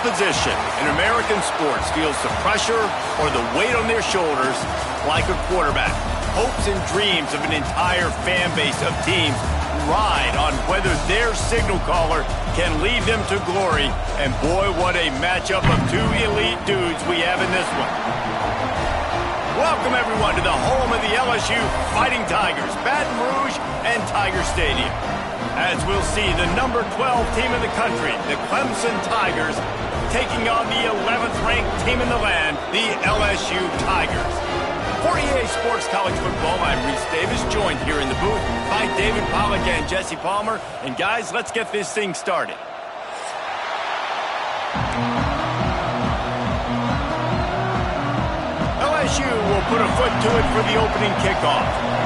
position in American sports feels the pressure or the weight on their shoulders like a quarterback. Hopes and dreams of an entire fan base of teams ride on whether their signal caller can lead them to glory. And boy, what a matchup of two elite dudes we have in this one. Welcome, everyone, to the home of the LSU Fighting Tigers, Baton Rouge and Tiger Stadium. As we'll see, the number 12 team in the country, the Clemson Tigers, taking on the 11th-ranked team in the land, the LSU Tigers. For EA Sports College Football, I'm Reese Davis, joined here in the booth by David Pollack and Jesse Palmer. And guys, let's get this thing started. LSU will put a foot to it for the opening kickoff.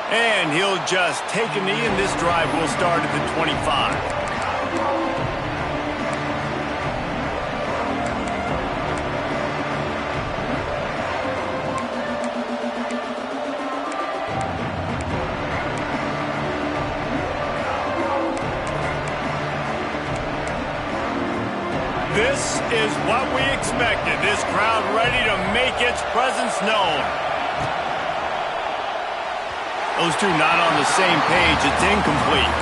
And he'll just take a knee, and this drive will start at the 25. This is what we expected. This crowd ready to make its presence known. Those two not on the same page. It's incomplete.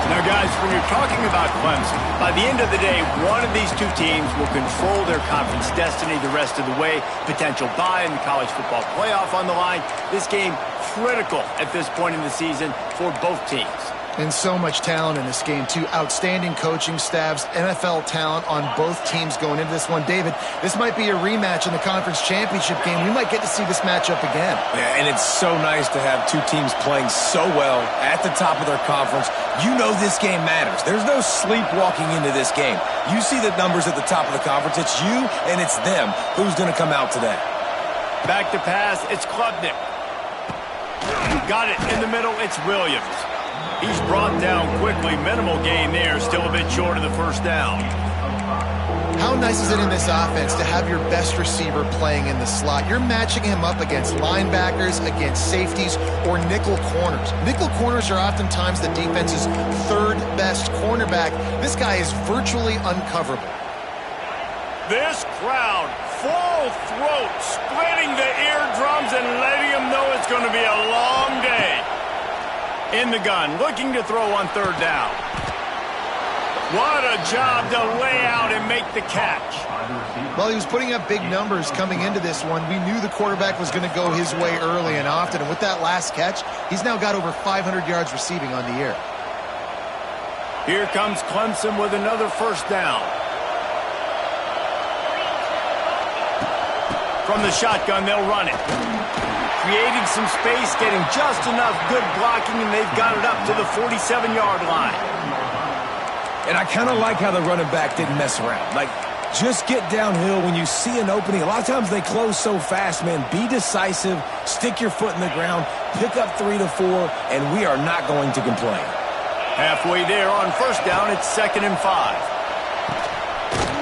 Now, guys, when you're talking about Clemson, by the end of the day, one of these two teams will control their conference destiny the rest of the way. Potential bye in the college football playoff on the line. This game critical at this point in the season for both teams. And so much talent in this game, too. Outstanding coaching staffs, NFL talent on both teams going into this one. David, this might be a rematch in the conference championship game. We might get to see this matchup again. Yeah, and it's so nice to have two teams playing so well at the top of their conference. You know this game matters. There's no sleepwalking into this game. You see the numbers at the top of the conference. It's you and it's them. Who's going to come out today? Back to pass, it's Klubnik. Got it in the middle, it's Williams. He's brought down quickly. Minimal gain there. Still a bit short of the first down. How nice is it in this offense to have your best receiver playing in the slot? You're matching him up against linebackers, against safeties, or nickel corners. Nickel corners are oftentimes the defense's third best cornerback. This guy is virtually uncoverable. This crowd, full throat, splitting the eardrums and letting them know it's going to be a long day. In the gun, looking to throw on third down. What a job to lay out and make the catch. Well, he was putting up big numbers coming into this one. We knew the quarterback was going to go his way early and often. And with that last catch, he's now got over 500 yards receiving on the year. Here comes Clemson with another first down. From the shotgun, they'll run it. Creating some space, getting just enough good blocking, and they've got it up to the 47-yard line. And I kind of like how the running back didn't mess around. Like, just get downhill when you see an opening. A lot of times they close so fast, man. Be decisive, stick your foot in the ground, pick up 3 to 4, and we are not going to complain. Halfway there on first down, it's 2nd and 5.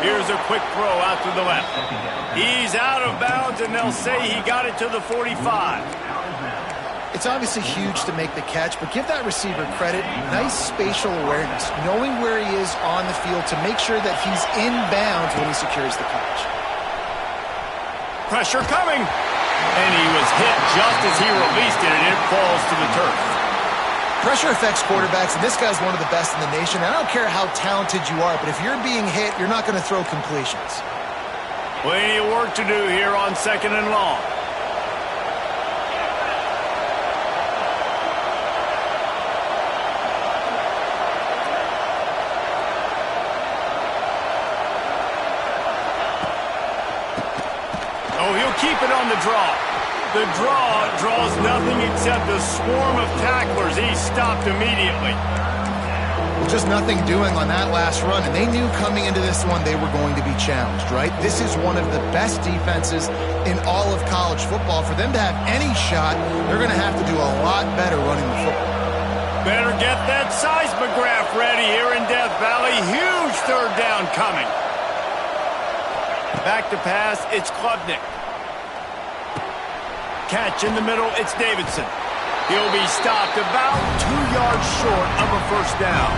Here's a quick throw out to the left. He's out of bounds, and they'll say he got it to the 45. It's obviously huge to make the catch, but give that receiver credit. Nice spatial awareness, knowing where he is on the field to make sure that he's in bounds when he secures the catch. Pressure coming. And he was hit just as he released it, and it falls to the turf. Pressure affects quarterbacks, and this guy's one of the best in the nation. I don't care how talented you are, but if you're being hit, you're not going to throw completions. Plenty of work to do here on 2nd and long. Oh, he'll keep it on the draw. The draw draws nothing except a swarm of tacklers. He's stopped immediately. Just nothing doing on that last run, and they knew coming into this one they were going to be challenged, right? This is one of the best defenses in all of college football. For them to have any shot, they're going to have to do a lot better running the football. Better get that seismograph ready here in Death Valley. Huge third down coming. Back to pass, it's Klubnik. Catch in the middle, it's Davidson. He'll be stopped about 2 yards short of a first down.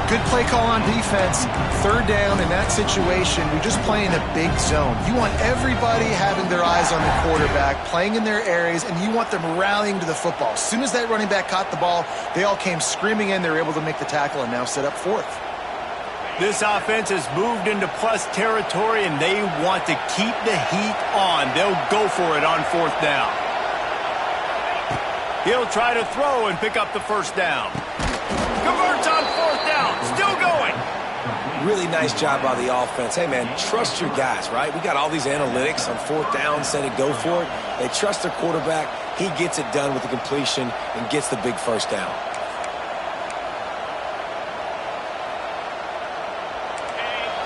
Good play call on defense. Third down in that situation. You're just playing a big zone. You want everybody having their eyes on the quarterback, playing in their areas, and you want them rallying to the football. As soon as that running back caught the ball, they all came screaming in. They were able to make the tackle and now set up fourth. This offense has moved into plus territory, and they want to keep the heat on. They'll go for it on fourth down. He'll try to throw and pick up the first down. Converts on fourth down. Still going. Really nice job by the offense. Hey, man, trust your guys, right? We got all these analytics on fourth down, said to go for it. They trust their quarterback. He gets it done with the completion and gets the big first down.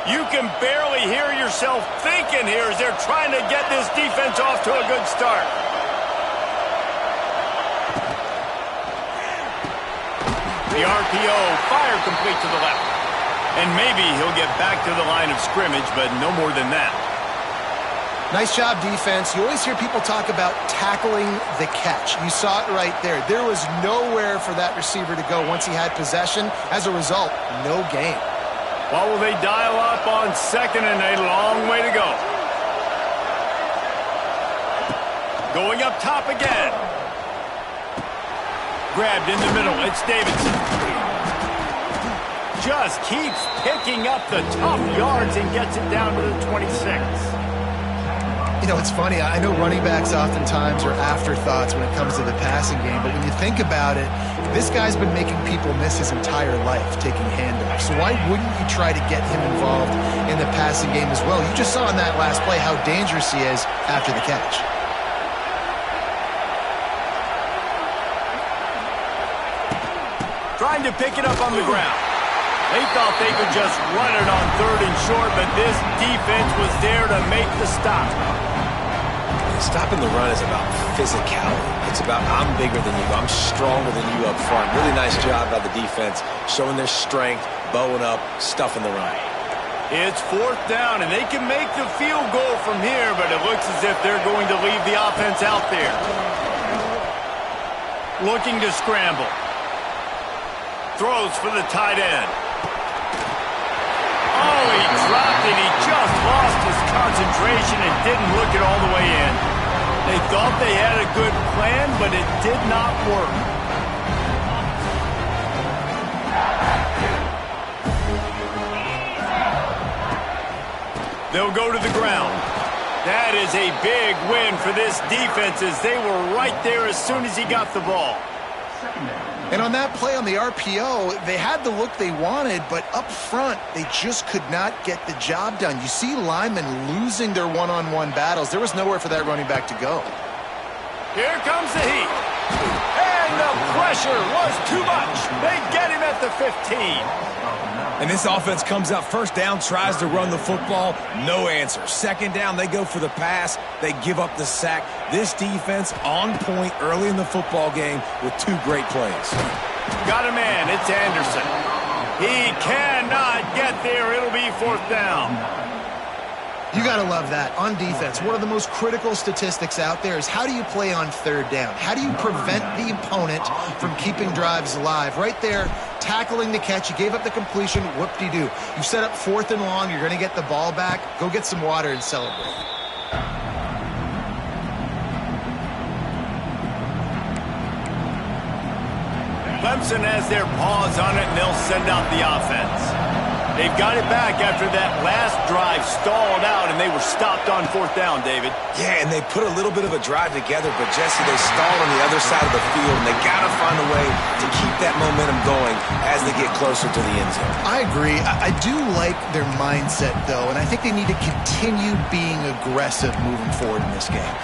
You can barely hear yourself thinking here as they're trying to get this defense off to a good start. The RPO fired complete to the left. And maybe he'll get back to the line of scrimmage, but no more than that. Nice job, defense. You always hear people talk about tackling the catch. You saw it right there. There was nowhere for that receiver to go once he had possession. As a result, no gain. What will they dial up on second and a long way to go? Going up top again. Grabbed in the middle. It's Davidson. Just keeps picking up the tough yards and gets it down to the 26. You know, it's funny. I know running backs oftentimes are afterthoughts when it comes to the passing game, but when you think about it, this guy's been making people miss his entire life taking handoffs. So why wouldn't you try to get him involved in the passing game as well? You just saw in that last play how dangerous he is after the catch. Trying to pick it up on the ground. They thought they could just run it on third and short, but this defense was there to make the stop. Stopping the run is about physicality. It's about I'm bigger than you, I'm stronger than you up front. Really nice job by the defense, showing their strength, bowing up, stuffing the run. It's fourth down, and they can make the field goal from here, but it looks as if they're going to leave the offense out there. Looking to scramble. Throws for the tight end. Oh, he dropped it. He just lost his concentration and didn't look it all the way in. They thought they had a good plan, but it did not work. They'll go to the ground. That is a big win for this defense as they were right there as soon as he got the ball. And on that play on the RPO, they had the look they wanted, but up front, they just could not get the job done. You see linemen losing their one-on-one battles. There was nowhere for that running back to go. Here comes the heat. And the pressure was too much. They get him at the 15. And this offense comes out first down, tries to run the football, no answer. Second down, they go for the pass, they give up the sack. This defense on point early in the football game with two great plays. Got a man, it's Anderson. He cannot get there, it'll be fourth down. You got to love that. On defense, one of the most critical statistics out there is how do you play on third down? How do you prevent the opponent from keeping drives alive? Right there, tackling the catch. You gave up the completion. Whoop-de-doo. You set up fourth and long. You're going to get the ball back. Go get some water and celebrate. Clemson has their paws on it, and they'll send out the offense. They've got it back after that last drive stalled out, and they were stopped on fourth down, David. Yeah, and they put a little bit of a drive together, but, Jesse, they stalled on the other side of the field, and they got to find a way to keep that momentum going as they get closer to the end zone. I agree. I do like their mindset, though, and I think they need to continue being aggressive moving forward in this game.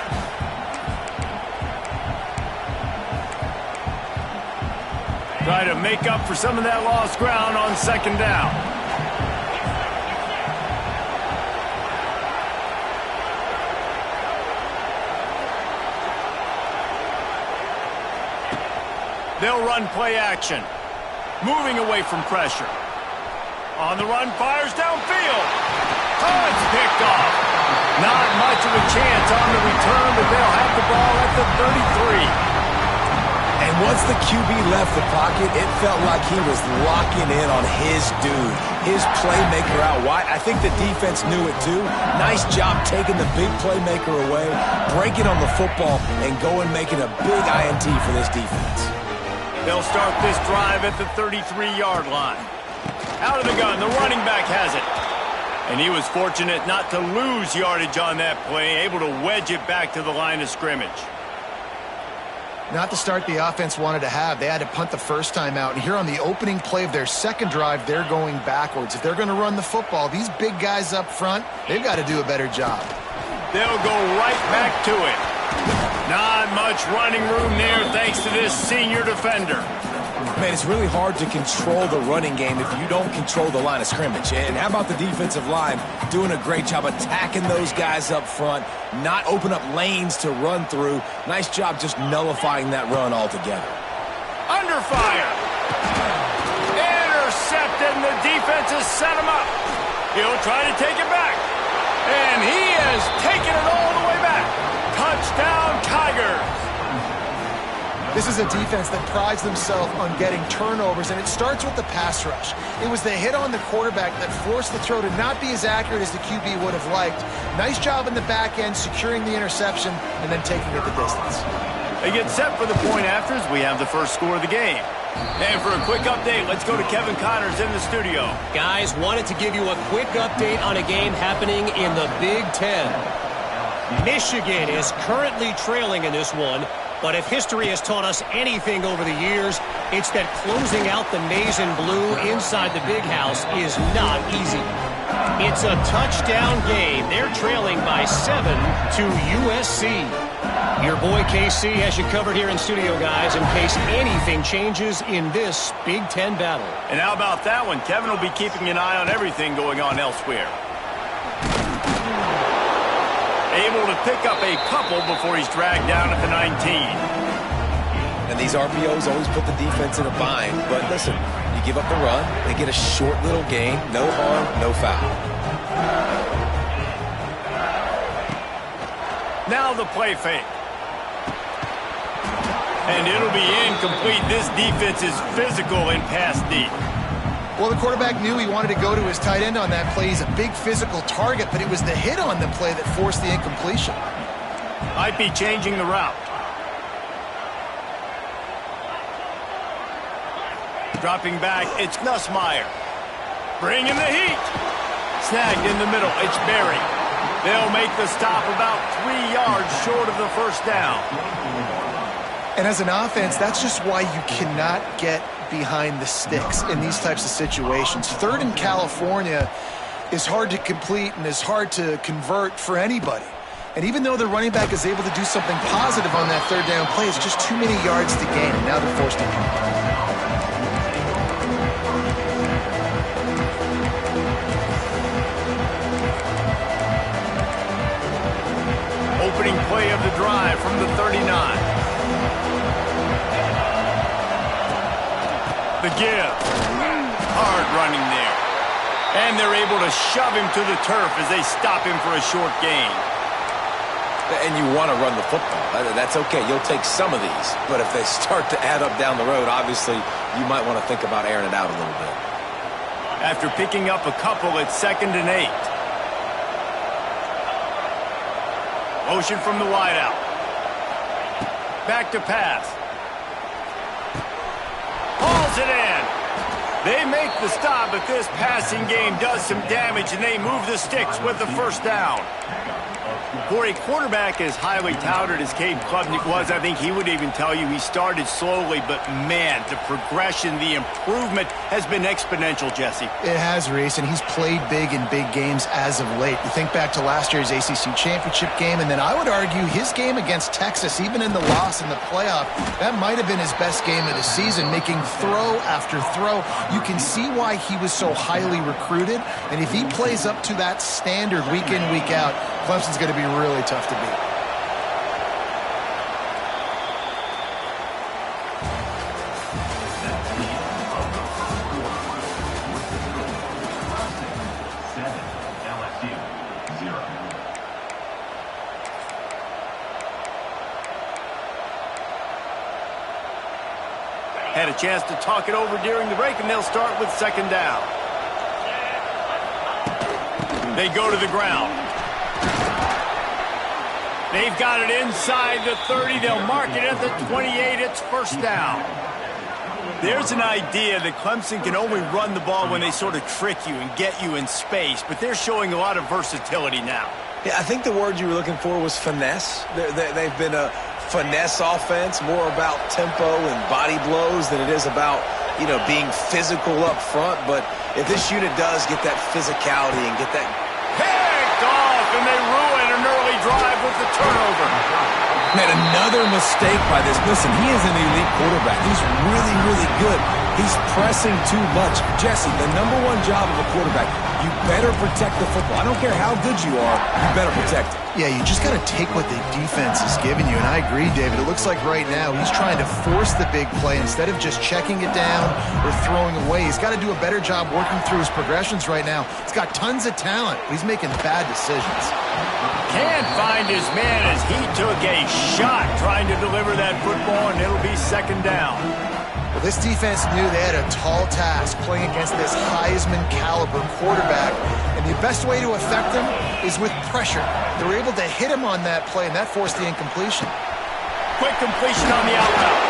Try to make up for some of that lost ground on second down. They'll run play action. Moving away from pressure. On the run, fires downfield. Oh, it's picked off. Not much of a chance on the return, but they'll have the ball at the 33. And once the QB left the pocket, it felt like he was locking in on his dude, his playmaker out wide. I think the defense knew it too. Nice job taking the big playmaker away, breaking on the football, and going making a big INT for this defense. They'll start this drive at the 33-yard line. Out of the gun, the running back has it. And he was fortunate not to lose yardage on that play, able to wedge it back to the line of scrimmage. Not the start the offense wanted to have. They had to punt the first time out. And here on the opening play of their second drive, they're going backwards. If they're going to run the football, these big guys up front, they've got to do a better job. They'll go right back to it. Not much running room there thanks to this senior defender. Man, it's really hard to control the running game if you don't control the line of scrimmage. And how about the defensive line doing a great job attacking those guys up front, not open up lanes to run through. Nice job just nullifying that run altogether. Under fire. Intercepted, and the defense has set him up. He'll try to take it back. And he has taken it all the way back. Touchdown, Tigers. This is a defense that prides themselves on getting turnovers, and it starts with the pass rush. It was the hit on the quarterback that forced the throw to not be as accurate as the QB would have liked. Nice job in the back end, securing the interception, and then taking it the distance. They get set for the point after as we have the first score of the game. And for a quick update, let's go to Kevin Connors in the studio. Guys, wanted to give you a quick update on a game happening in the Big Ten. Michigan is currently trailing in this one. But if history has taught us anything over the years, it's that closing out the maize and blue inside the big house is not easy. It's a touchdown game. They're trailing by 7 to USC. Your boy KC has you covered here in studio, guys, in case anything changes in this Big Ten battle. And how about that one? Kevin will be keeping an eye on everything going on elsewhere. Able to pick up a couple before he's dragged down at the 19. And these RPOs always put the defense in a bind. But listen, you give up the run, they get a short little gain, no harm, no foul. Now the play fake. And it'll be incomplete. This defense is physical in pass deep. Well, the quarterback knew he wanted to go to his tight end on that play. He's a big physical target, but it was the hit on the play that forced the incompletion. Might be changing the route. Dropping back, it's Nussmeier. Bringing the heat. Snagged in the middle, it's Berry. They'll make the stop about 3 yards short of the first down. And as an offense, that's just why you cannot get behind the sticks in these types of situations. Third in California is hard to complete and is hard to convert for anybody. And even though the running back is able to do something positive on that third down play, it's just too many yards to gain. And now they're forced to punt. Opening play of the drive from the 39. The give. Hard running there. And they're able to shove him to the turf as they stop him for a short gain. And you want to run the football. That's okay. You'll take some of these. But if they start to add up down the road, obviously you might want to think about airing it out a little bit. After picking up a couple, it's 2nd and 8. Motion from the wideout. Back to pass. Hauls it in. They make the stop, but this passing game does some damage, and they move the sticks with the first down. For a quarterback as highly touted as Cade Klubnik was, I think he would even tell you he started slowly, but man, the progression, the improvement has been exponential, Jesse. It has, Reese, and he's played big in big games as of late. You think back to last year's ACC championship game, and then I would argue his game against Texas, even in the loss in the playoff, that might have been his best game of the season, making throw after throw. You can see why he was so highly recruited, and if he plays up to that standard week in, week out, Clemson's going to be really tough to beat. LSU 0. a chance to talk it over during the break, and they'll start with second down. They go to the ground. They've got it inside the 30. They'll mark it at the 28. It's first down. There's an idea that Clemson can only run the ball when they sort of trick you and get you in space, but they're showing a lot of versatility now. Yeah, I think the word you were looking for was finesse. They've been a finesse offense, more about tempo and body blows than it is about, being physical up front. But if this unit does get that physicality and get that picked off, and they ruin an early drive with the turnover. Man, another mistake by this. Listen, he is an elite quarterback. He's really, really good. He's pressing too much. Jesse, the #1 job of a quarterback, you better protect the football. I don't care how good you are, you better protect it. Yeah, you just got to take what the defense is giving you. And I agree, David. It looks like right now he's trying to force the big play instead of just checking it down or throwing away. He's got to do a better job working through his progressions right now. He's got tons of talent. He's making bad decisions. Can't find his man as he took a shot trying to deliver that football, and it'll be second down. Well, this defense knew they had a tall task playing against this Heisman-caliber quarterback, and the best way to affect him is with pressure. They were able to hit him on that play, and that forced the incompletion. Quick completion on the out route.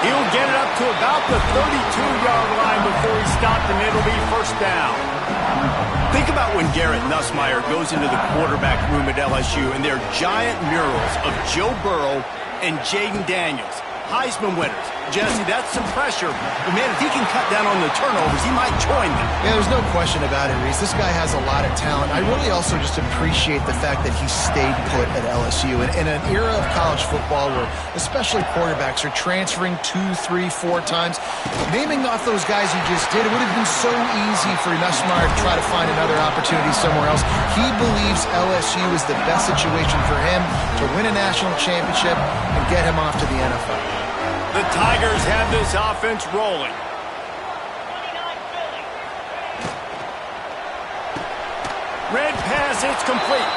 He'll get it up to about the 32-yard line before he stopped, and it'll be first down. Think about when Garrett Nussmeier goes into the quarterback room at LSU, and there are giant murals of Joe Burrow and Jaden Daniels, Heisman winners. Jesse, that's some pressure. But, man, if he can cut down on the turnovers, he might join them. Yeah, there's no question about it, Reese. This guy has a lot of talent. I really also just appreciate the fact that he stayed put at LSU. And in an era of college football where especially quarterbacks are transferring 2, 3, 4 times, naming off those guys you just did, it would have been so easy for Nussmeier to try to find another opportunity somewhere else. He believes LSU is the best situation for him to win a national championship and get him off to the NFL. The Tigers have this offense rolling. Red pass, it's complete.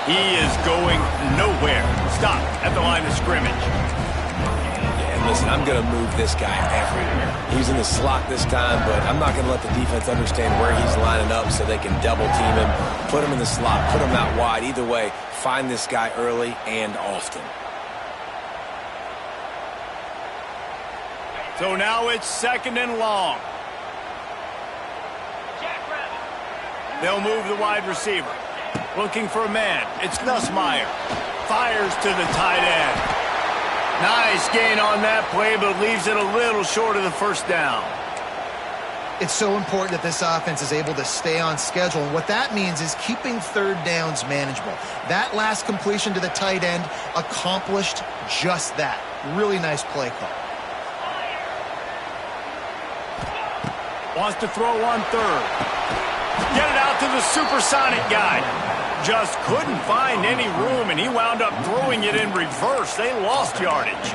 He is going nowhere. Stop at the line of scrimmage. Yeah, and listen, I'm going to move this guy everywhere. He's in the slot this time, but I'm not going to let the defense understand where he's lining up so they can double team him, put him in the slot, put him out wide. Either way, find this guy early and often. So now it's second and long. They'll move the wide receiver. Looking for a man. It's Nussmeier. Fires to the tight end. Nice gain on that play, but leaves it a little short of the first down. It's so important that this offense is able to stay on schedule. And what that means is keeping third downs manageable. That last completion to the tight end accomplished just that. Really nice play call. Wants to throw on third. Get it out to the supersonic guy. Just couldn't find any room, and he wound up throwing it in reverse. They lost yardage.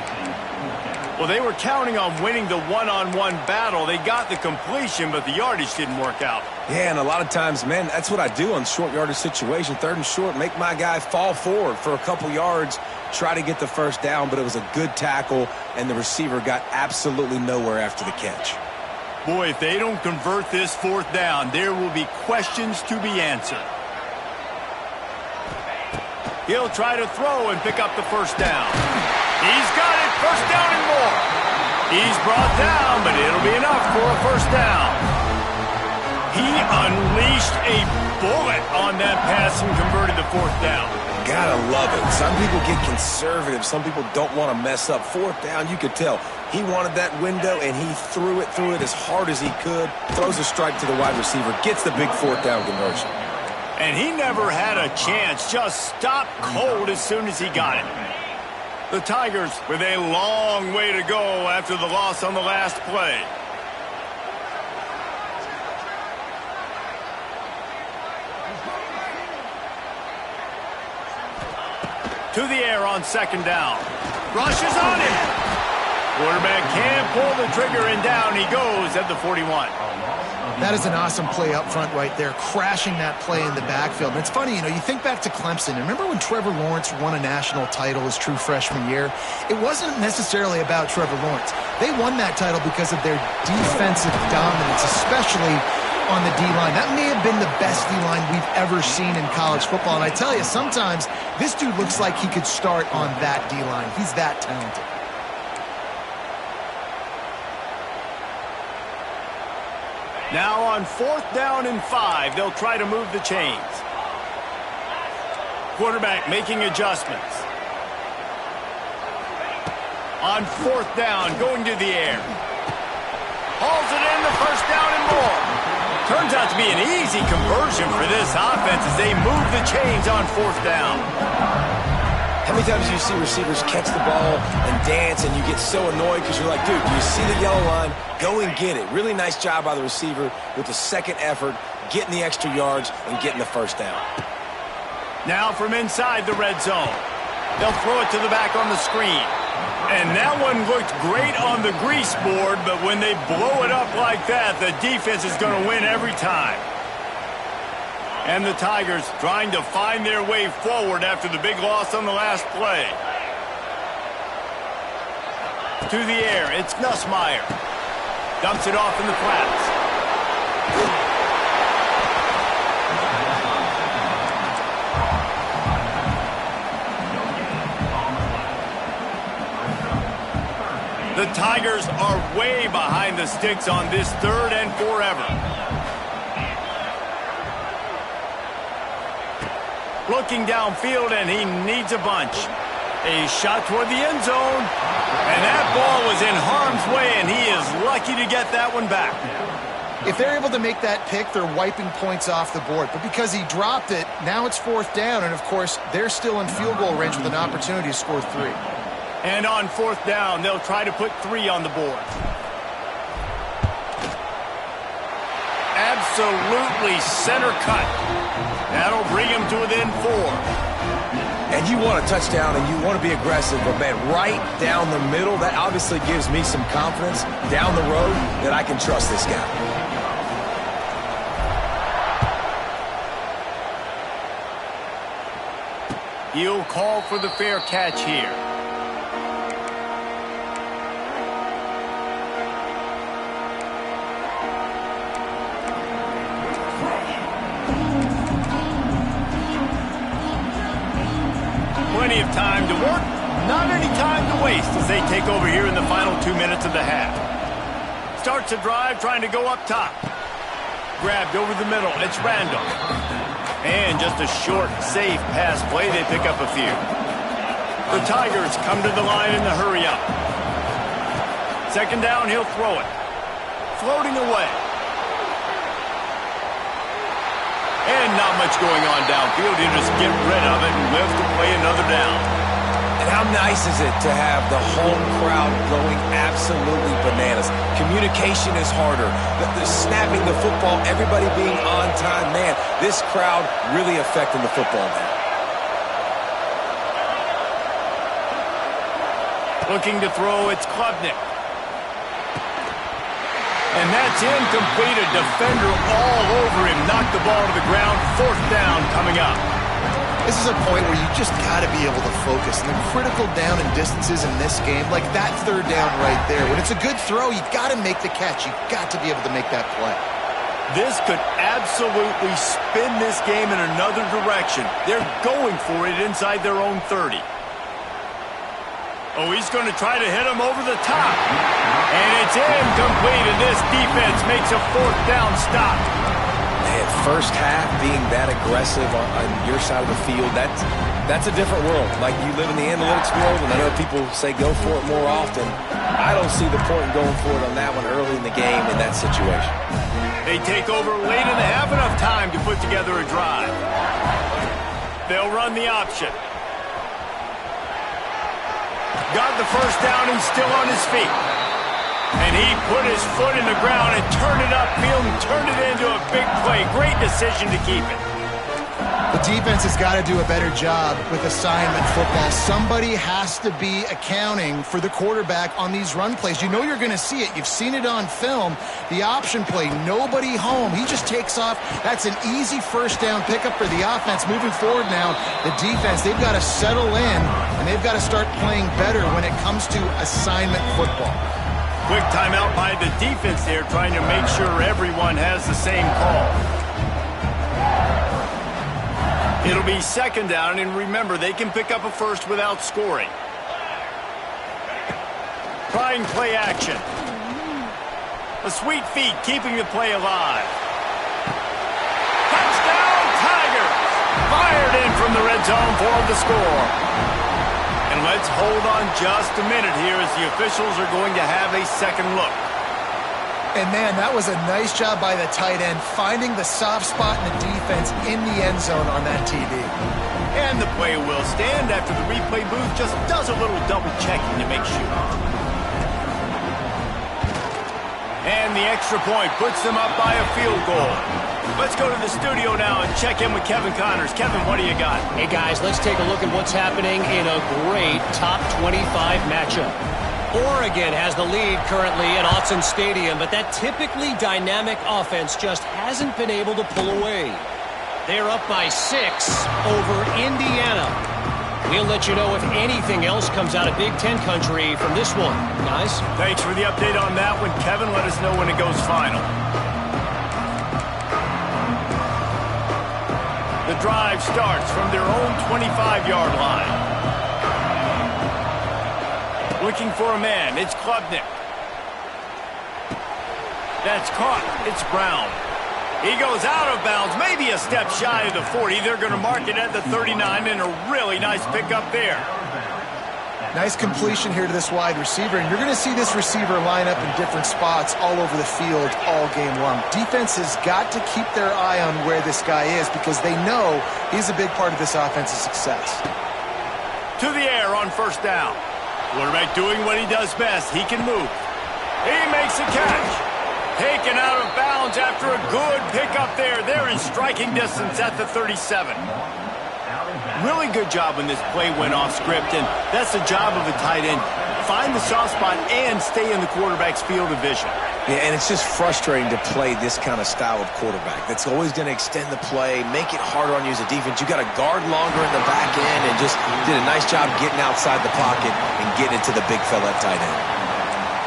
Well, they were counting on winning the one-on-one battle. They got the completion, but the yardage didn't work out. Yeah, and a lot of times, man, that's what I do on short yardage situation. Third and short, make my guy fall forward for a couple yards, try to get the first down, but it was a good tackle, and the receiver got absolutely nowhere after the catch. Boy, if they don't convert this fourth down, there will be questions to be answered. He'll try to throw and pick up the first down. He's got it, first down and more. He's brought down, but it'll be enough for a first down. He unleashed a bullet on that pass and converted the fourth down. Gotta love it. Some people get conservative. Some people don't want to mess up. Fourth down, you could tell. He wanted that window, and he threw it as hard as he could. Throws a strike to the wide receiver. Gets the big fourth down conversion. And he never had a chance. Just stopped cold as soon as he got it. The Tigers with a long way to go after the loss on the last play. To the air on second down. Rushes on him. Quarterback can't pull the trigger, and down he goes at the 41. That is an awesome play up front right there, crashing that play in the backfield. And it's funny, you think back to Clemson. Remember when Trevor Lawrence won a national title his true freshman year? It wasn't necessarily about Trevor Lawrence. They won that title because of their defensive dominance, especially on the D-line. That may have been the best D-line we've ever seen in college football. And I tell you, sometimes this dude looks like he could start on that D-line. He's that talented. Now on 4th down and 5, they'll try to move the chains. Quarterback making adjustments. On 4th down, going to the air. Hauls it in, the first down and more. Turns out to be an easy conversion for this offense as they move the chains on 4th down. How many times do you see receivers catch the ball and dance and you get so annoyed because you're like, dude, do you see the yellow line? Go and get it. Really nice job by the receiver with the second effort, getting the extra yards and getting the first down. Now from inside the red zone. They'll throw it to the back on the screen. And that one looked great on the grease board, but when they blow it up like that, the defense is going to win every time. And the Tigers trying to find their way forward after the big loss on the last play. To the air, it's Nussmeier. Dumps it off in the flats. The Tigers are way behind the sticks on this 3rd and forever. Looking downfield, and he needs a bunch. A shot toward the end zone. And that ball was in harm's way, and he is lucky to get that one back. If they're able to make that pick, they're wiping points off the board. But because he dropped it, now it's 4th down, and of course, they're still in field goal range with an opportunity to score 3. And on 4th down, they'll try to put 3 on the board. Absolutely center cut. That'll bring him to within 4. And you want a touchdown and you want to be aggressive, but man, right down the middle, that obviously gives me some confidence down the road that I can trust this guy. He'll call for the fair catch here. Plenty of time to work, not any time to waste as they take over here in the final 2 minutes of the half. Starts a drive trying to go up top. Grabbed over the middle, it's Randall. And just a short, safe pass play, they pick up a few. The Tigers come to the line in the hurry up. 2nd down, he'll throw it. Floating away. And not much going on downfield. You just get rid of it and live to play another down. And how nice is it to have the home crowd going absolutely bananas? Communication is harder. The snapping the football, everybody being on time. Man, this crowd really affecting the football game. Looking to throw, it's Klubnik. And that's incomplete. A defender all over him. Knocked the ball to the ground. 4th down coming up. This is a point where you just got to be able to focus. And the critical down and distances in this game, like that 3rd down right there. When it's a good throw, you got to make the catch. You've got to be able to make that play. This could absolutely spin this game in another direction. They're going for it inside their own 30. Oh, he's going to try to hit him over the top. And it's incomplete, and this defense makes a 4th down stop. Man, first half being that aggressive on your side of the field, that's a different world. Like, you live in the analytics world, and I know people say go for it more often. I don't see the point in going for it on that one early in the game in that situation. They take over late in the half, enough time to put together a drive. They'll run the option. Got the first down and still on his feet. And he put his foot in the ground and turned it upfield and turned it into a big play. Great decision to keep it. The defense has got to do a better job with assignment football. Somebody has to be accounting for the quarterback on these run plays. You know you're going to see it. You've seen it on film. The option play, nobody home. He just takes off. That's an easy first down pickup for the offense. Moving forward now, the defense, they've got to settle in, and they've got to start playing better when it comes to assignment football. Quick timeout by the defense there, trying to make sure everyone has the same call. It'll be second down, and remember, they can pick up a first without scoring. Trying play action. The sweet feet keeping the play alive. Touchdown, Tigers! Fired in from the red zone for the score. And let's hold on just a minute here as the officials are going to have a second look. And, man, that was a nice job by the tight end, finding the soft spot in the defense in the end zone on that TD. And the play will stand after the replay booth just does a little double checking to make sure. And the extra point puts them up by a field goal. Let's go to the studio now and check in with Kevin Connors. Kevin, what do you got? Hey, guys, let's take a look at what's happening in a great top 25 matchup. Oregon has the lead currently at Autzen Stadium, but that typically dynamic offense just hasn't been able to pull away. They're up by 6 over Indiana. We'll let you know if anything else comes out of Big Ten country from this one, guys. Thanks for the update on that one, Kevin. Let us know when it goes final. The drive starts from their own 25-yard line. Looking for a man. It's Klubnik. That's caught. It's Brown. He goes out of bounds, maybe a step shy of the 40. They're going to mark it at the 39, and a really nice pickup there. Nice completion here to this wide receiver, and you're going to see this receiver line up in different spots all over the field all game long. Defense has got to keep their eye on where this guy is because they know he's a big part of this offense's success. To the air on first down. Quarterback doing what he does best. He can move. He makes a catch. Taken out of bounds after a good pickup there. They're in striking distance at the 37. Really good job when this play went off script, and that's the job of a tight end. Find the soft spot and stay in the quarterback's field of vision. Yeah, and it's just frustrating to play this kind of style of quarterback. That's always going to extend the play, make it harder on you as a defense. You got to guard longer in the back end, and just did a nice job getting outside the pocket and getting it to the big fella at tight end.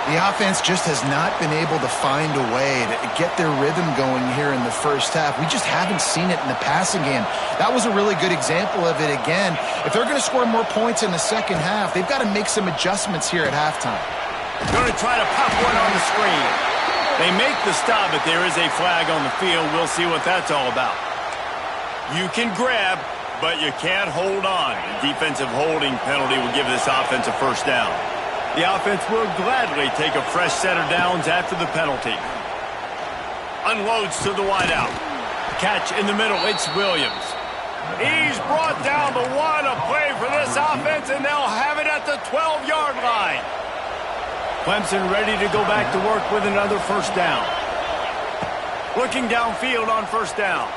The offense just has not been able to find a way to get their rhythm going here in the first half. We just haven't seen it in the passing game. That was a really good example of it again. If they're going to score more points in the second half, they've got to make some adjustments here at halftime. Going to try to pop one on the screen. They make the stop, but there is a flag on the field. We'll see what that's all about. You can grab, but you can't hold on. A defensive holding penalty will give this offense a first down. The offense will gladly take a fresh set of downs after the penalty. Unloads to the wideout. Catch in the middle. It's Williams. He's brought down the one. A play for this offense, and they'll have it at the 12-yard line. Clemson ready to go back to work with another first down. Looking downfield on first down.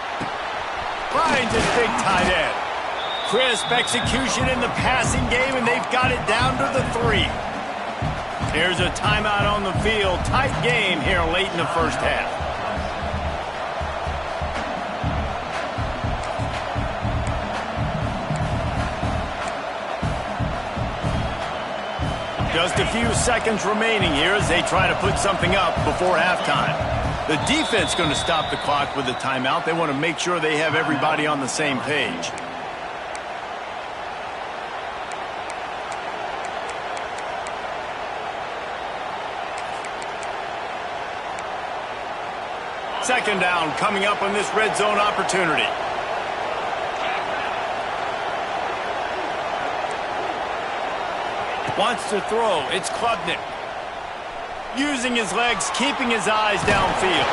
Finds his big tight end. Crisp execution in the passing game, and they've got it down to the 3. There's a timeout on the field. Tight game here late in the first half. Just a few seconds remaining here as they try to put something up before halftime. The defense going to stop the clock with a timeout. They want to make sure they have everybody on the same page. Second down coming up on this red zone opportunity. Wants to throw. It's Klubnik. Using his legs, keeping his eyes downfield.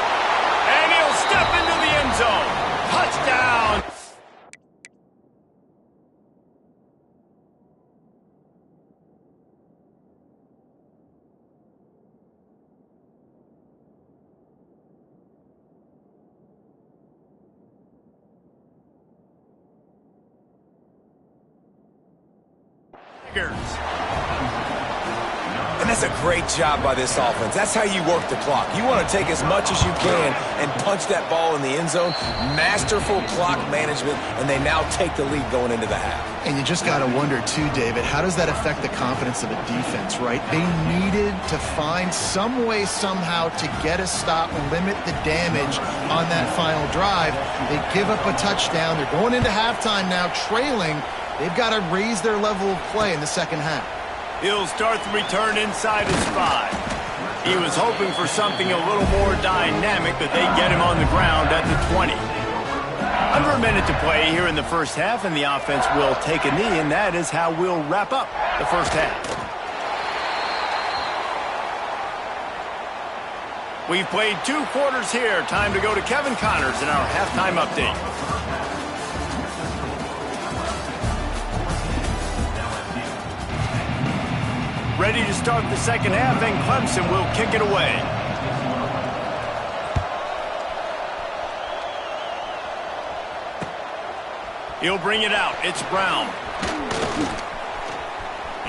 And he'll step into the end zone. Touchdown. That's a great job by this offense. That's how you work the clock. You want to take as much as you can and punch that ball in the end zone. Masterful clock management, and they now take the lead going into the half. And you just got to wonder, too, David, how does that affect the confidence of a defense, right? They needed to find some way somehow to get a stop and limit the damage on that final drive. They give up a touchdown. They're going into halftime now, trailing. They've got to raise their level of play in the second half. He'll start the return inside his 5. He was hoping for something a little more dynamic, but they get him on the ground at the 20. Under a minute to play here in the first half, and the offense will take a knee, and that is how we'll wrap up the first half. We've played 2 quarters here. Time to go to Kevin Connors in our halftime update. Ready to start the second half, and Clemson will kick it away. He'll bring it out. It's Brown.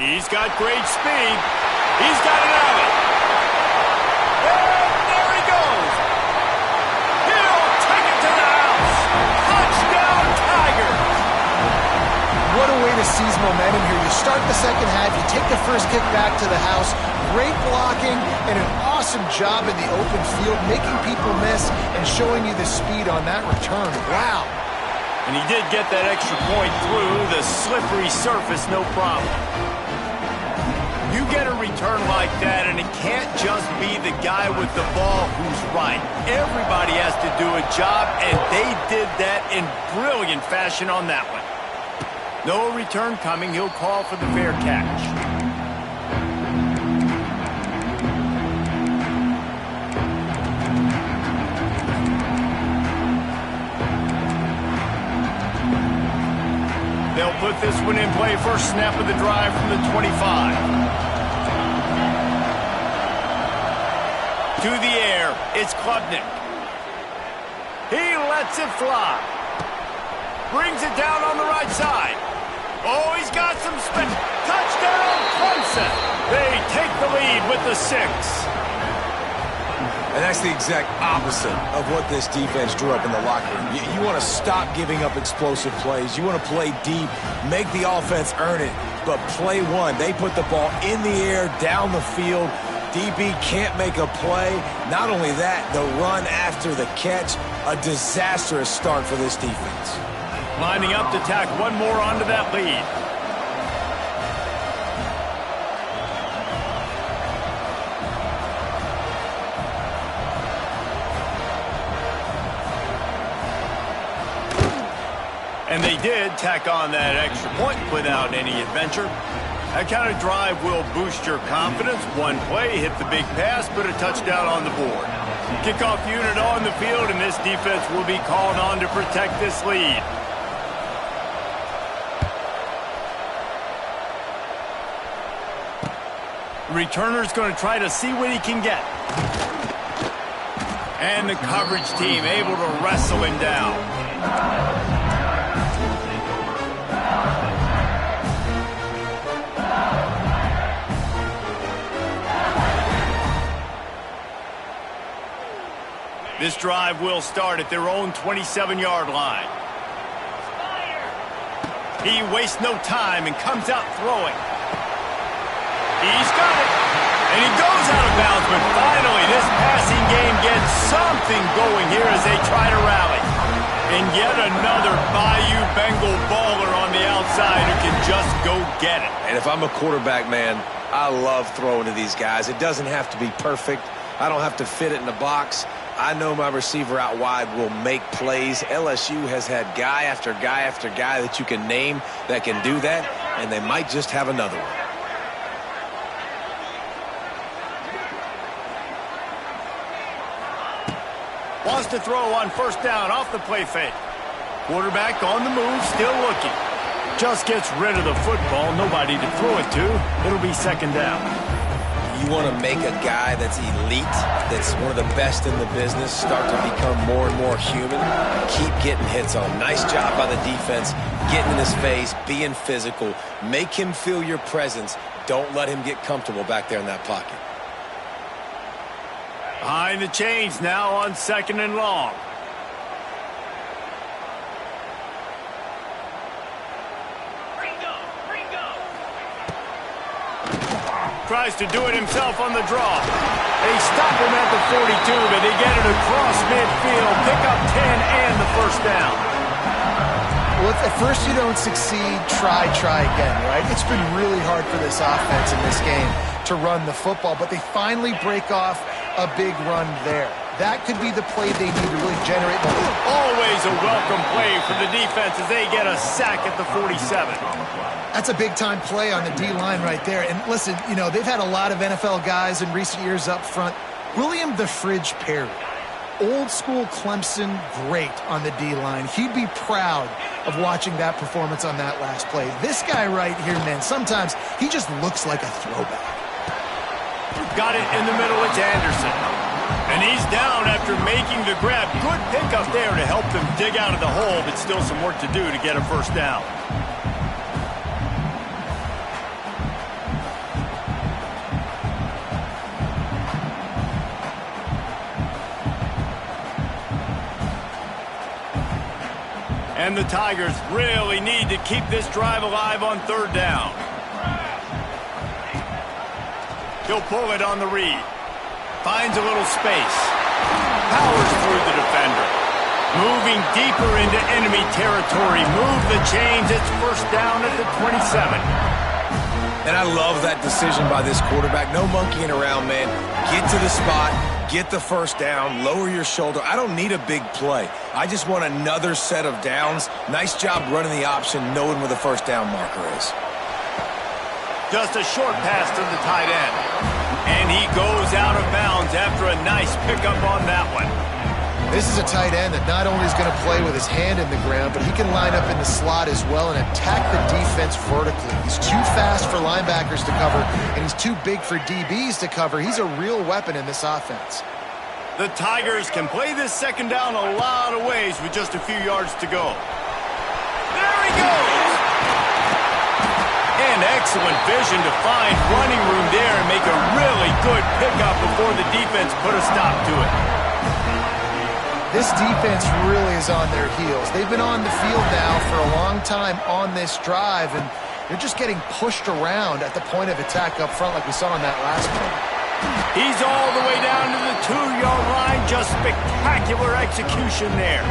He's got great speed. He's got an alley. And there he goes. He'll take it to the house. Touchdown, Tiger. What a way to seize momentum here. You start the second half, you take the first kick back to the house. Great blocking and an awesome job in the open field, making people miss and showing you the speed on that return. Wow. And he did get that extra point through the slippery surface, no problem. You get a return like that, and it can't just be the guy with the ball who's right. Everybody has to do a job, and they did that in brilliant fashion on that one. No return coming. He'll call for the fair catch. They'll put this one in play. First snap of the drive from the 25. To the air, it's Klubnik. He lets it fly. Brings it down on the right side. Oh, he's got some spin. Touchdown, Clemson. They take the lead with the 6. And that's the exact opposite of what this defense drew up in the locker room. You want to stop giving up explosive plays. You want to play deep, make the offense earn it. But play one, they put the ball in the air, down the field. DB can't make a play. Not only that, the run after the catch, a disastrous start for this defense. Lining up to tack one more onto that lead. And they did tack on that extra point without any adventure. That kind of drive will boost your confidence. One play, hit the big pass, put a touchdown on the board. Kickoff unit on the field, and this defense will be called on to protect this lead. Returner's going to try to see what he can get. And the coverage team able to wrestle him down. This drive will start at their own 27-yard line. He wastes no time and comes out throwing. He's got it. And he goes out of bounds, but finally this passing game gets something going here as they try to rally. And yet another Bayou Bengal baller on the outside who can just go get it. And if I'm a quarterback, man, I love throwing to these guys. It doesn't have to be perfect. I don't have to fit it in the box. I know my receiver out wide will make plays. LSU has had guy after guy after guy that you can name that can do that, and they might just have another one. Wants to throw on first down off the play fake. Quarterback on the move, still looking. Just gets rid of the football, nobody to throw it to. It'll be second down. You want to make a guy that's elite, that's one of the best in the business, start to become more and more human. Keep getting hits on. Nice job by the defense, getting in his face, being physical. Make him feel your presence. Don't let him get comfortable back there in that pocket. Behind the chains now on 2nd and long. Tries to do it himself on the draw. They stop him at the 42, but they get it across midfield. Pick up 10 and the first down. Well, if at first you don't succeed, try again, right? It's been really hard for this offense in this game to run the football, but they finally break off a big run there. That could be the play they need to really generate momentum. Always a welcome play for the defense as they get a sack at the 47. That's a big-time play on the D-line right there. And listen, you know, they've had a lot of NFL guys in recent years up front. William the Fridge Perry, old-school Clemson great on the D-line. He'd be proud of watching that performance on that last play. This guy right here, man, sometimes he just looks like a throwback. Got it in the middle. It's Anderson. And he's down after making the grab. Good pickup there to help them dig out of the hole, but still some work to do to get a first down. And the Tigers really need to keep this drive alive on 3rd down. He'll pull it on the read. Finds a little space. Powers through the defender. Moving deeper into enemy territory. Move the chains. It's first down at the 27. And I love that decision by this quarterback. No monkeying around, man. Get to the spot. Get the first down. Lower your shoulder. I don't need a big play. I just want another set of downs. Nice job running the option, knowing where the first down marker is. Just a short pass to the tight end. And he goes out of bounds after a nice pickup on that one. This is a tight end that not only is going to play with his hand in the ground, but he can line up in the slot as well and attack the defense vertically. He's too fast for linebackers to cover, and he's too big for DBs to cover. He's a real weapon in this offense. The Tigers can play this 2nd down a lot of ways with just a few yards to go. There he goes! And excellent vision to find running room there and make a really good pickup before the defense put a stop to it. This defense really is on their heels. They've been on the field now for a long time on this drive, and they're just getting pushed around at the point of attack up front like we saw in that last one. He's all the way down to the 2-yard line. Just spectacular execution there.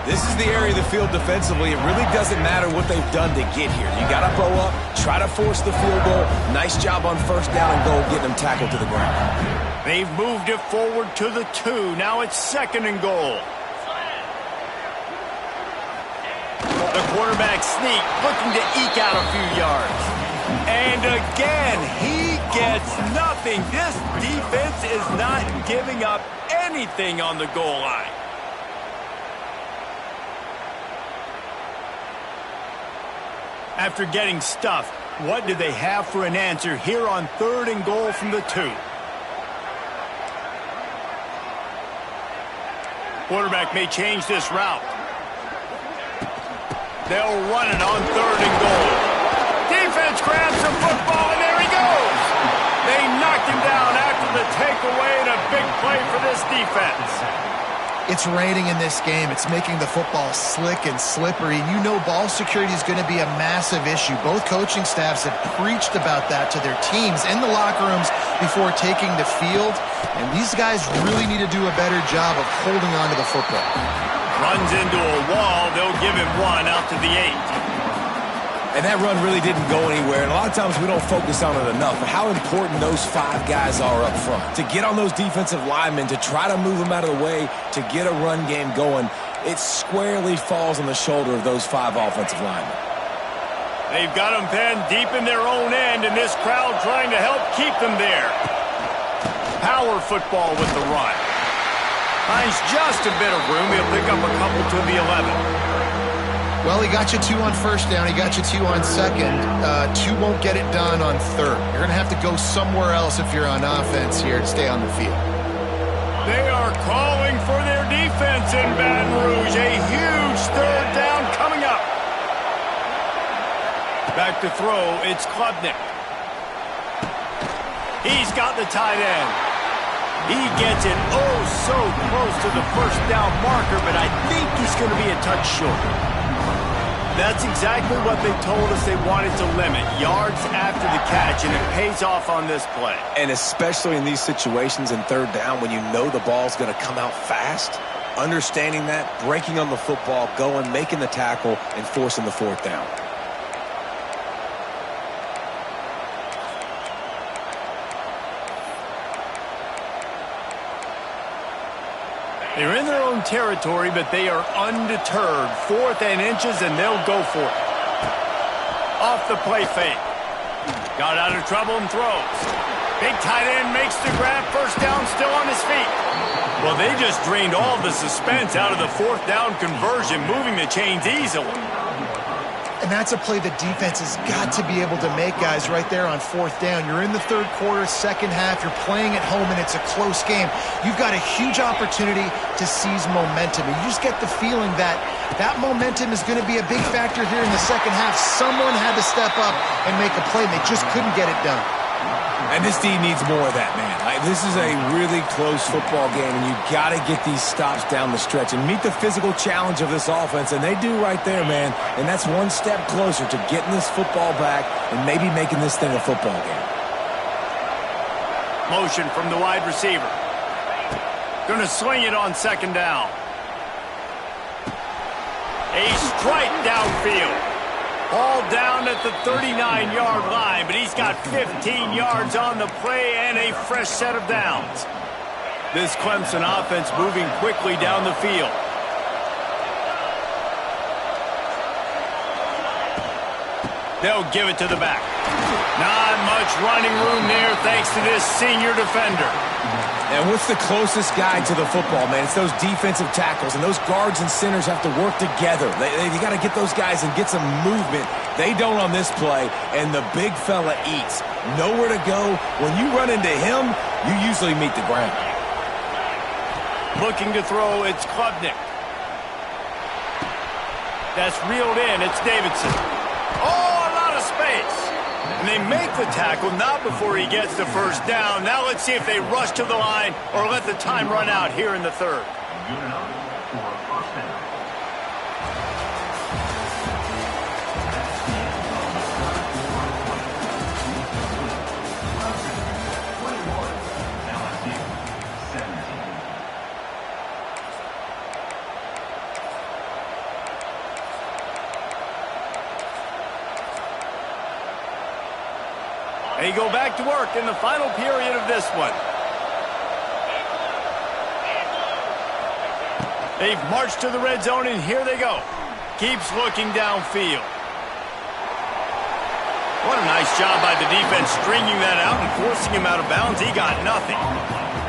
This is the area of the field defensively. It really doesn't matter what they've done to get here. You got to bow up, try to force the field goal. Nice job on first down and goal, getting them tackled to the ground. They've moved it forward to the 2. Now it's 2nd and goal. The quarterback sneak, looking to eke out a few yards. And again, he gets nothing. This defense is not giving up anything on the goal line. After getting stuffed, what do they have for an answer here on 3rd and goal from the 2? Quarterback may change this route. They'll run it on 3rd and goal. Defense grabs the football, and there he goes. They knocked him down after the takeaway, and a big play for this defense. It's raining in this game. It's making the football slick and slippery. You know ball security is going to be a massive issue. Both coaching staffs have preached about that to their teams in the locker rooms before taking the field. And these guys really need to do a better job of holding on to the football. Runs into a wall. They'll give him 1 out to the 8. And that run really didn't go anywhere. And a lot of times we don't focus on it enough. But how important those 5 guys are up front. To get on those defensive linemen, to try to move them out of the way, to get a run game going, it squarely falls on the shoulder of those 5 offensive linemen. They've got them penned deep in their own end, and this crowd trying to help keep them there. Power football with the run. Finds just a bit of room. He'll pick up a couple to the 11. Well, he got you 2 on first down. He got you 2 on second. 2 won't get it done on 3rd. You're going to have to go somewhere else if you're on offense here to stay on the field. They are calling for their defense in Baton Rouge. A huge 3rd down coming up. Back to throw, it's Klubnik. He's got the tight end. He gets it oh so close to the first down marker, but I think he's going to be a touch short. That's exactly what they told us they wanted to limit, yards after the catch, and it pays off on this play. And especially in these situations in third down when you know the ball's going to come out fast, understanding that, breaking on the football, going, making the tackle, and forcing the fourth down. They're in their own territory, but they are undeterred. 4th and inches, and they'll go for it. Off the play fake. Got out of trouble and throws. Big tight end makes the grab. First down, still on his feet. Well, they just drained all the suspense out of the 4th down conversion, moving the chains easily. And that's a play the defense has got to be able to make, guys, right there on 4th down. You're in the third quarter, second half. You're playing at home, and it's a close game. You've got a huge opportunity to seize momentum. And you just get the feeling that that momentum is going to be a big factor here in the second half. Someone had to step up and make a play, and they just couldn't get it done. And this D needs more of that, man. This is a really close football game, and you got to get these stops down the stretch and meet the physical challenge of this offense, and they do right there, man. And that's one step closer to getting this football back and maybe making this thing a football game. Motion from the wide receiver. Going to swing it on second down. A strike downfield. Ball down at the 39-yard line, but he's got 15 yards on the play and a fresh set of downs. This Clemson offense moving quickly down the field. They'll give it to the back. Not much running room there thanks to this senior defender. And what's the closest guy to the football, man? It's those defensive tackles, and those guards and centers have to work together. You got to get those guys and get some movement. They don't on this play, and the big fella eats. Nowhere to go. When you run into him, you usually meet the ground. Looking to throw, it's Klubnik. That's reeled in, it's Davidson. Oh, a lot of space. And they make the tackle, not before he gets the first down. Now let's see if they rush to the line or let the time run out here in the third. They go back to work in the final period of this one. They've marched to the red zone, and here they go. Keeps looking downfield. What a nice job by the defense stringing that out and forcing him out of bounds. He got nothing.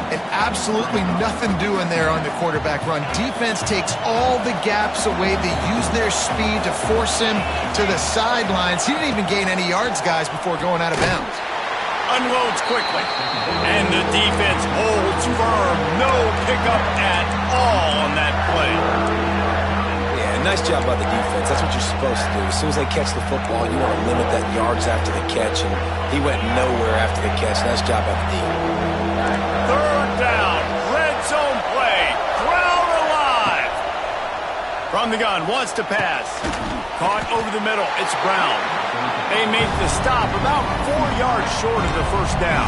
And absolutely nothing doing there on the quarterback run. Defense takes all the gaps away. They use their speed to force him to the sidelines. He didn't even gain any yards, guys, before going out of bounds. Unloads quickly. And the defense holds firm. No pickup at all on that play. Yeah, nice job by the defense. That's what you're supposed to do. As soon as they catch the football, you want to limit that yards after the catch, and he went nowhere after the catch. Nice job by the D. Third down, red zone play, ground alive. From the gun, wants to pass. Caught over the middle, it's Brown. They make the stop about 4 yards short of the first down.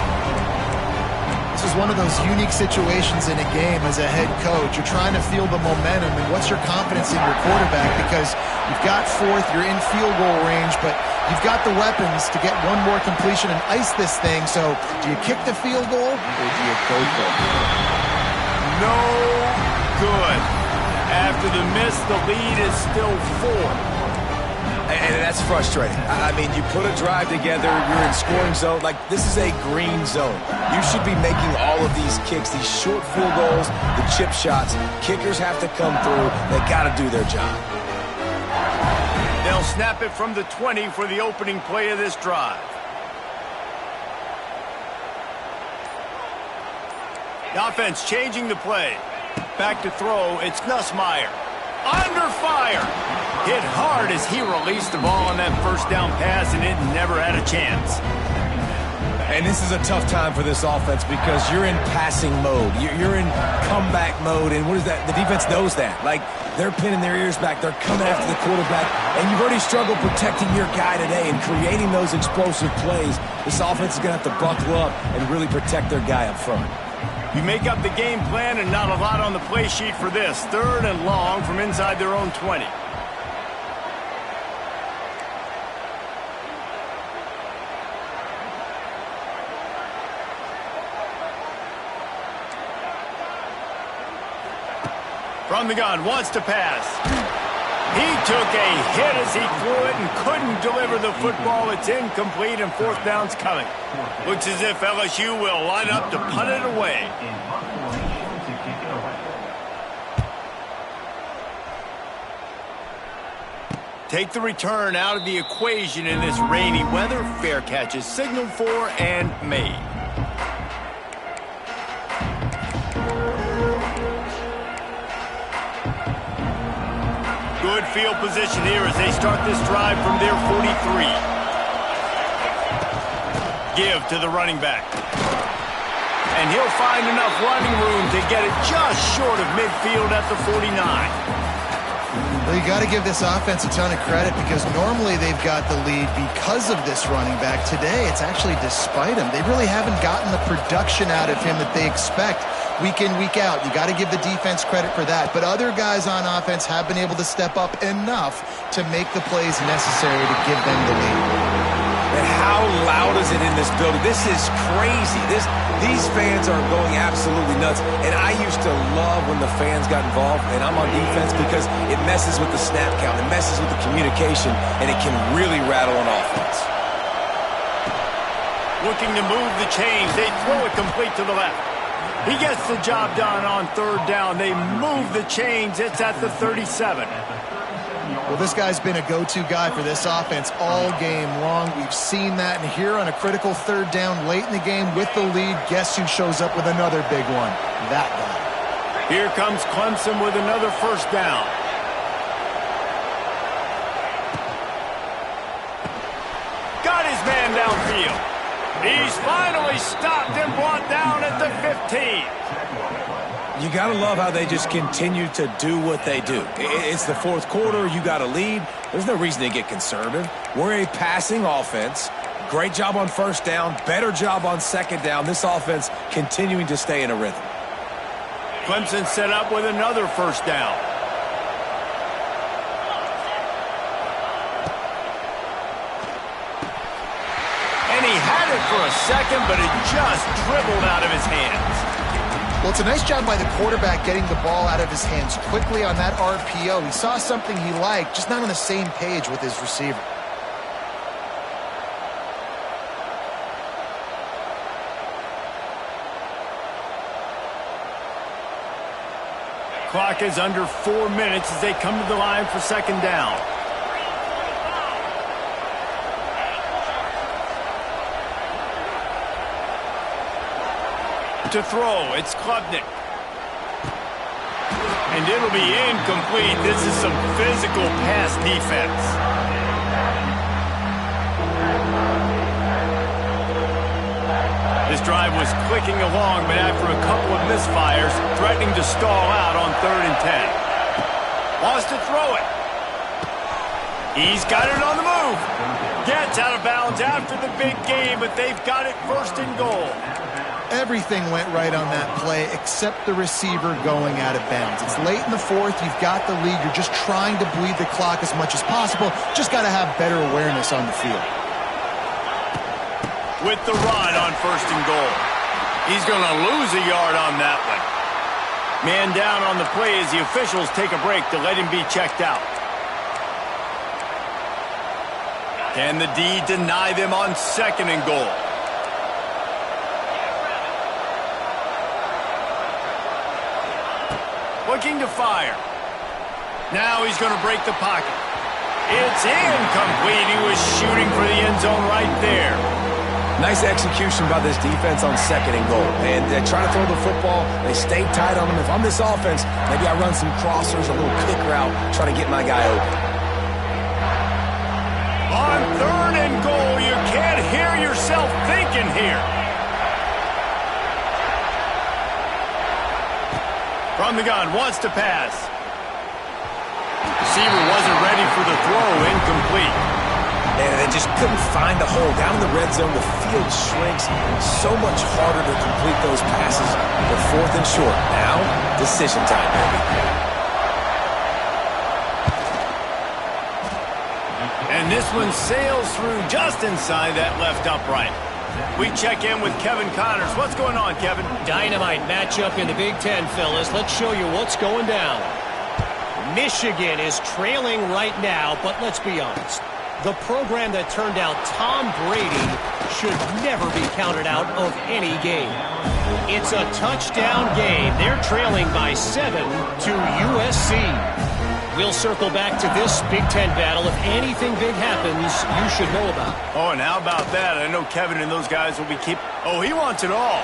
This is one of those unique situations in a game as a head coach. You're trying to feel the momentum, and what's your confidence in your quarterback? Because you've got 4th, you're in field goal range, but you've got the weapons to get one more completion and ice this thing. So do you kick the field goal, or do you go for it? No good. After the miss, the lead is still 4. And that's frustrating. I mean, you put a drive together, you're in scoring zone. Like, this is a green zone. You should be making all of these kicks, these short field goals, the chip shots. Kickers have to come through. They got to do their job. They'll snap it from the 20 for the opening play of this drive. The offense changing the play. Back to throw, it's Nussmeier. Under fire. Hit hard as he released the ball on that first down pass, and it never had a chance. And this is a tough time for this offense because you're in passing mode. You're in comeback mode, and what is that? The defense knows that. Like, they're pinning their ears back. They're coming after the quarterback, and you've already struggled protecting your guy today and creating those explosive plays. This offense is going to have to buckle up and really protect their guy up front. You make up the game plan and not a lot on the play sheet for this. 3rd and long from inside their own 20. From the gun, wants to pass. He took a hit as he threw it and couldn't deliver the football. It's incomplete and 4th down's coming. Looks as if LSU will line up to punt it away. Take the return out of the equation in this rainy weather. Fair catch is signaled for and made. Good field position here as they start this drive from their 43. Give to the running back. And he'll find enough running room to get it just short of midfield at the 49. Well, you got to give this offense a ton of credit because normally they've got the lead because of this running back. Today, it's actually despite him. They really haven't gotten the production out of him that they expect week in, week out. You got to give the defense credit for that. But other guys on offense have been able to step up enough to make the plays necessary to give them the lead. And how loud is it in this building? This is crazy. These fans are going absolutely nuts. And I used to love when the fans got involved, and I'm on defense because it messes with the snap count. It messes with the communication, and it can really rattle an offense. Looking to move the chains. They throw it complete to the left. He gets the job done on 3rd down. They move the chains. It's at the 37. Well, this guy's been a go-to guy for this offense all game long. We've seen that, and here on a critical 3rd down late in the game with the lead, guess who shows up with another big one? That guy. Here comes Clemson with another 1st down. Got his man downfield. He's finally stopped and brought down at the 15. You got to love how they just continue to do what they do. It's the 4th quarter. You got a lead. There's no reason to get conservative. We're a passing offense. Great job on 1st down. Better job on 2nd down. This offense continuing to stay in a rhythm. Clemson set up with another 1st down. And he had it for a second, but it just dribbled out of his hands. Well, it's a nice job by the quarterback getting the ball out of his hands quickly on that RPO. He saw something he liked, just not on the same page with his receiver. Clock is under 4 minutes as they come to the line for 2nd down. To throw, it's Klubnik. And it'll be incomplete. This is some physical pass defense. This drive was clicking along, but after a couple of misfires, threatening to stall out on 3rd and 10. Wants to throw it. He's got it on the move. Gets out of bounds after the big game, but they've got it 1st and goal. Everything went right on that play except the receiver going out of bounds. It's late in the 4th. You've got the lead. You're just trying to bleed the clock as much as possible. Just got to have better awareness on the field. With the run on 1st and goal. He's going to lose a yard on that one. Man down on the play as the officials take a break to let him be checked out. Can the D deny them on 2nd and goal? Looking to fire. Now he's going to break the pocket. It's incomplete. He was shooting for the end zone right there. Nice execution by this defense on 2nd and goal. And they try to throw the football. They stay tight on them. If I'm this offense, maybe I run some crossers, a little kick route, try to get my guy open. On on 3rd and goal. You can't hear yourself thinking here. From the gun, wants to pass. Receiver wasn't ready for the throw, incomplete. And they just couldn't find a hole. Down in the red zone, the field shrinks. So much harder to complete those passes. But 4th and short. Now, decision time, baby. And this one sails through just inside that left upright. We check in with Kevin Connors. What's going on, Kevin? Dynamite matchup in the Big Ten, fellas. Let's show you what's going down. Michigan is trailing right now, but let's be honest. The program that turned out Tom Brady should never be counted out of any game. It's a touchdown game. They're trailing by 7 to USC. We'll circle back to this Big Ten battle. If anything big happens, you should know about it. Oh, and how about that? I know Kevin and those guys will be Oh, he wants it all.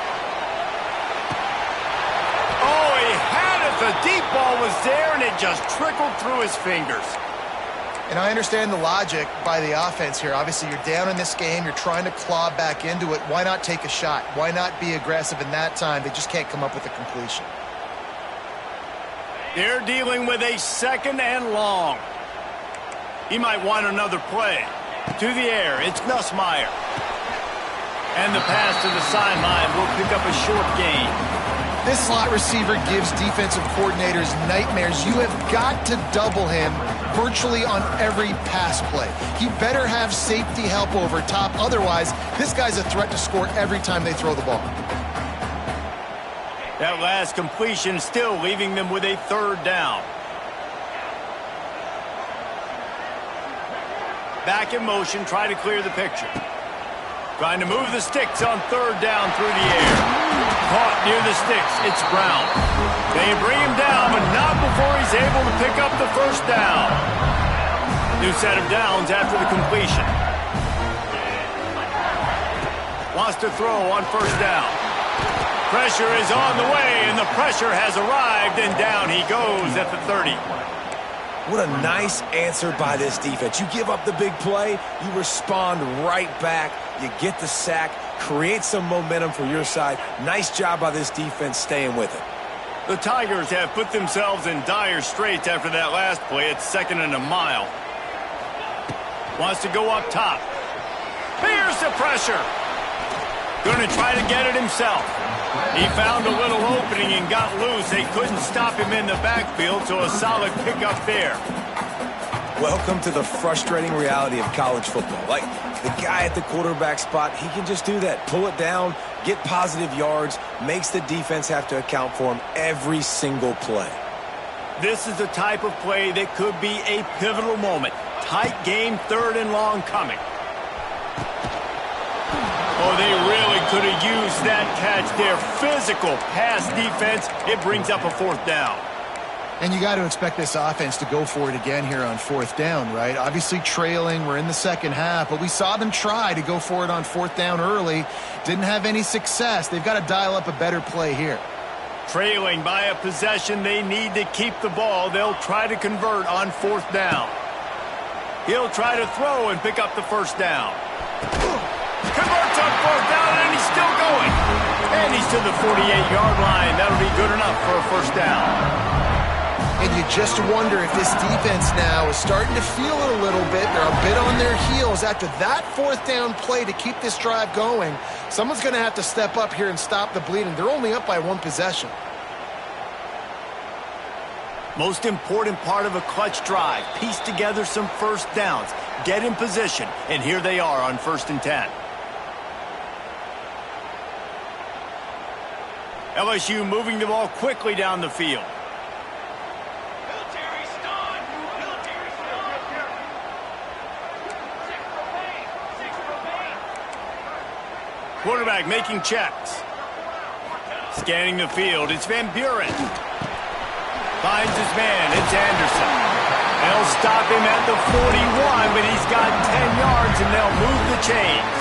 Oh, he had it. The deep ball was there, and it just trickled through his fingers. And I understand the logic by the offense here. Obviously, you're down in this game. You're trying to claw back into it. Why not take a shot? Why not be aggressive in that time? They just can't come up with a completion. They're dealing with a 2nd and long. He might want another play. To the air, it's Nussmeier. And the pass to the sideline will pick up a short gain. This slot receiver gives defensive coordinators nightmares. You have got to double him virtually on every pass play. He better have safety help over top. Otherwise, this guy's a threat to score every time they throw the ball. That last completion still leaving them with a 3rd down. Back in motion, try to clear the picture. Trying to move the sticks on 3rd down through the air. Caught near the sticks. It's Brown. They bring him down, but not before he's able to pick up the 1st down. New set of downs after the completion. Wants to throw on 1st down. Pressure is on the way, and the pressure has arrived, and down he goes at the 30. What a nice answer by this defense. You give up the big play, you respond right back, you get the sack, create some momentum for your side. Nice job by this defense staying with it. The Tigers have put themselves in dire straits after that last play. It's 2nd and a mile. Wants to go up top. Here's the pressure. Going to try to get it himself. He found a little opening and got loose. They couldn't stop him in the backfield, so a solid pickup there. Welcome to the frustrating reality of college football. Like, the guy at the quarterback spot, he can just do that. Pull it down, get positive yards, makes the defense have to account for him every single play. This is the type of play that could be a pivotal moment. Tight game, 3rd and long coming. Oh, they really could have used that catch there. Physical pass defense. It brings up a 4th down. And you got to expect this offense to go for it again here on 4th down, right? Obviously trailing. We're in the 2nd half, but we saw them try to go for it on 4th down early. Didn't have any success. They've got to dial up a better play here. Trailing by a possession, they need to keep the ball. They'll try to convert on 4th down. He'll try to throw and pick up the 1st down. Converts on 4th down, and he's still going. And he's to the 48-yard line. That'll be good enough for a 1st down. And you just wonder if this defense now is starting to feel it a little bit. They're a bit on their heels after that 4th down play to keep this drive going. Someone's going to have to step up here and stop the bleeding. They're only up by 1 possession. Most important part of a clutch drive. Piece together some 1st downs. Get in position. And here they are on 1st and 10. LSU moving the ball quickly down the field. Quarterback making checks. Scanning the field. It's Van Buren. Finds his man. It's Anderson. They'll stop him at the 41, but he's got 10 yards, and they'll move the chains.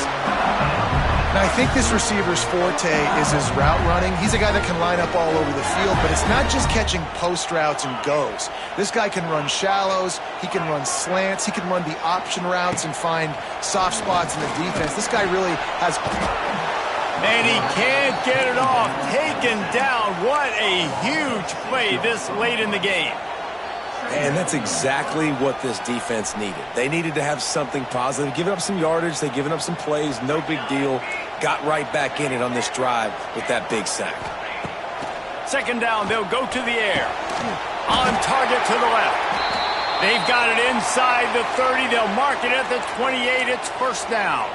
And I think this receiver's forte is his route running. He's a guy that can line up all over the field, but it's not just catching post routes and goes. This guy can run shallows, he can run slants, he can run the option routes and find soft spots in the defense. This guy really has... And he can't get it off. Taken down. What a huge play this late in the game. And that's exactly what this defense needed. They needed to have something positive. Giving up some yardage, they've given up some plays, no big deal. Got right back in it on this drive with that big sack. Second down, they'll go to the air. On target to the left. They've got it inside the 30. They'll mark it at the 28. It's first down.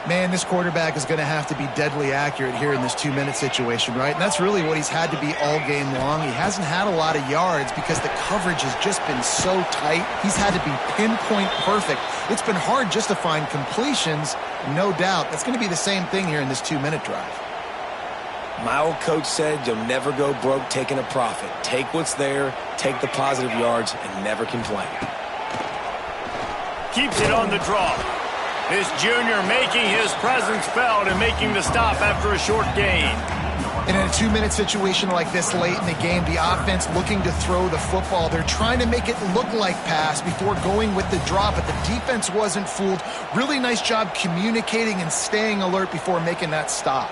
Man, this quarterback is going to have to be deadly accurate here in this 2-minute situation, right? And that's really what he's had to be all game long. He hasn't had a lot of yards because the coverage has just been so tight. He's had to be pinpoint perfect. It's been hard just to find completions, no doubt. That's going to be the same thing here in this 2-minute drive. My old coach said you'll never go broke taking a profit. Take what's there, take the positive yards, and never complain. Keeps it on the draw. This junior making his presence felt and making the stop after a short gain. And in a 2-minute situation like this late in the game, the offense looking to throw the football. They're trying to make it look like pass before going with the draw, but the defense wasn't fooled. Really nice job communicating and staying alert before making that stop.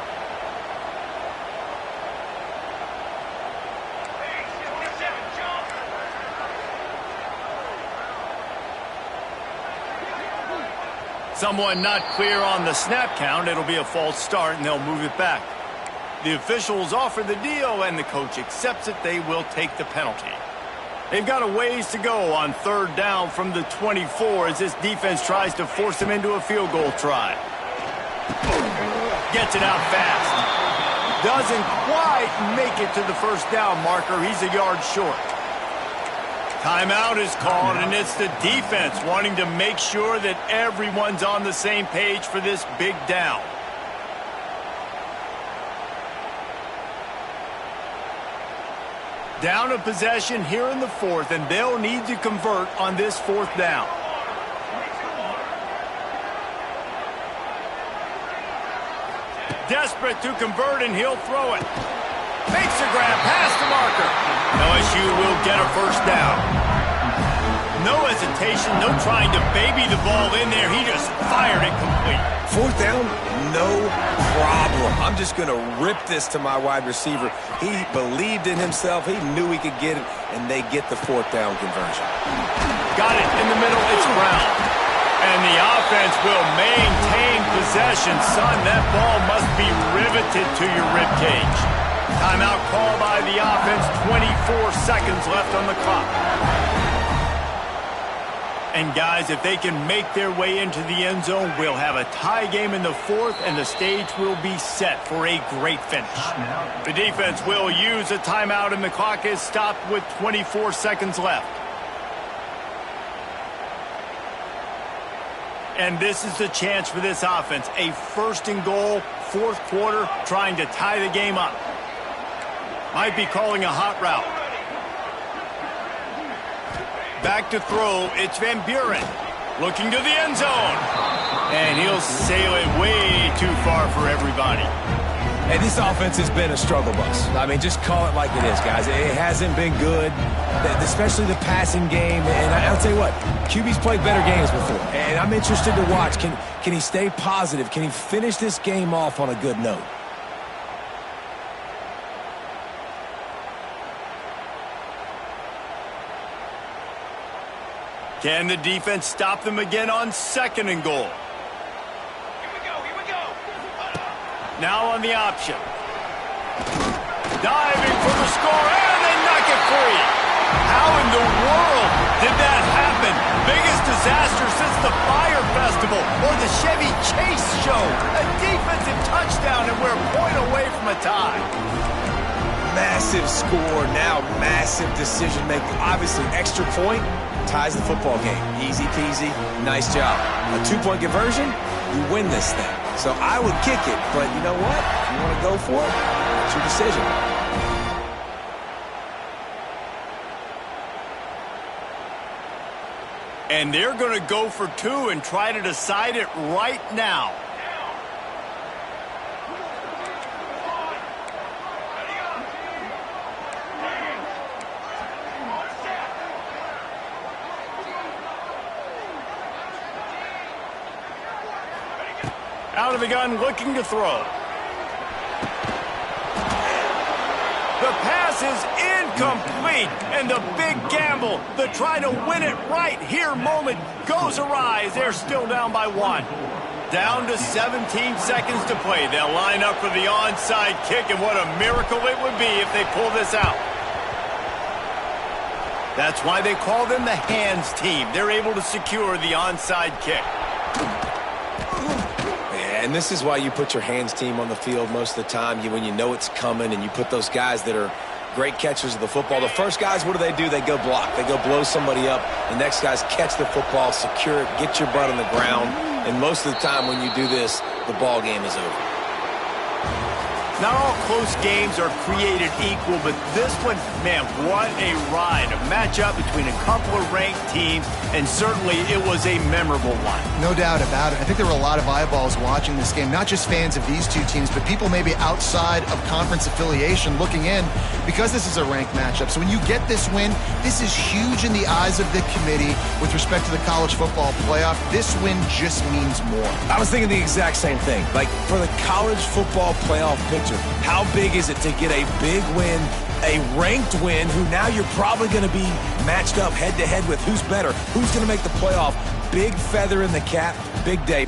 Someone not clear on the snap count. It'll be a false start, and they'll move it back. The officials offer the deal, and the coach accepts it. They will take the penalty. They've got a ways to go on third down from the 24 as this defense tries to force them into a field goal try. Gets it out fast. Doesn't quite make it to the first down marker. He's a yard short. Timeout is called, and it's the defense wanting to make sure that everyone's on the same page for this big down. Down a possession here in the fourth, and they'll need to convert on this fourth down. Desperate to convert, and he'll throw it. Makes a grab past the marker. LSU will get a first down. No hesitation, no trying to baby the ball in there. He just fired it complete. Fourth down, no problem. I'm just going to rip this to my wide receiver. He believed in himself. He knew he could get it, and they get the fourth down conversion. Got it in the middle. It's Brown. And the offense will maintain possession. Son, that ball must be riveted to your ribcage. Timeout called by the offense. 24 seconds left on the clock. And guys, if they can make their way into the end zone, we'll have a tie game in the fourth, and the stage will be set for a great finish. The defense will use a timeout, and the clock is stopped with 24 seconds left. And this is the chance for this offense. A first and goal, fourth quarter, trying to tie the game up. Might be calling a hot route. Back to throw, it's Van Buren. Looking to the end zone. And he'll sail it way too far for everybody. And this offense has been a struggle bus. I mean, just call it like it is, guys. It hasn't been good, especially the passing game. And I'll tell you what, QB's played better games before. And I'm interested to watch. Can he stay positive? Can he finish this game off on a good note? Can the defense stop them again on second and goal? Here we go. Now on the option. Diving for the score, and they knock it free. How in the world did that happen? Biggest disaster since the Fire Festival or the Chevy Chase show. A defensive touchdown, and we're a point away from a tie. Massive score, now massive decision making. Obviously, extra point ties the football game. Easy peasy, nice job. A 2-point conversion, you win this thing. So I would kick it, but you know what? If you want to go for it, it's your decision. And they're going to go for two and try to decide it right now. Out of the gun, looking to throw. The pass is incomplete, and the big gamble, the try to win it right here moment, goes awry as they're still down by 1. Down to 17 seconds to play. They'll line up for the onside kick, and what a miracle it would be if they pull this out. That's why they call them the hands team. They're able to secure the onside kick. And this is why you put your hands team on the field most of the time, when you know it's coming, and you put those guys that are great catchers of the football. The first guys, what do? They go block. They go blow somebody up. The next guys catch the football, secure it, get your butt on the ground. And most of the time when you do this, the ball game is over. Not all close games are created equal, but this one, man, what a ride. A matchup between a couple of ranked teams, and certainly it was a memorable one. No doubt about it. I think there were a lot of eyeballs watching this game, not just fans of these two teams, but people maybe outside of conference affiliation looking in, because this is a ranked matchup. So when you get this win, this is huge in the eyes of the committee with respect to the college football playoff. This win just means more. I was thinking the exact same thing. Like, for the college football playoff picture, how big is it to get a big win, a ranked win, who now you're probably going to be matched up head-to-head with who's better, who's going to make the playoff. Big feather in the cap, big day.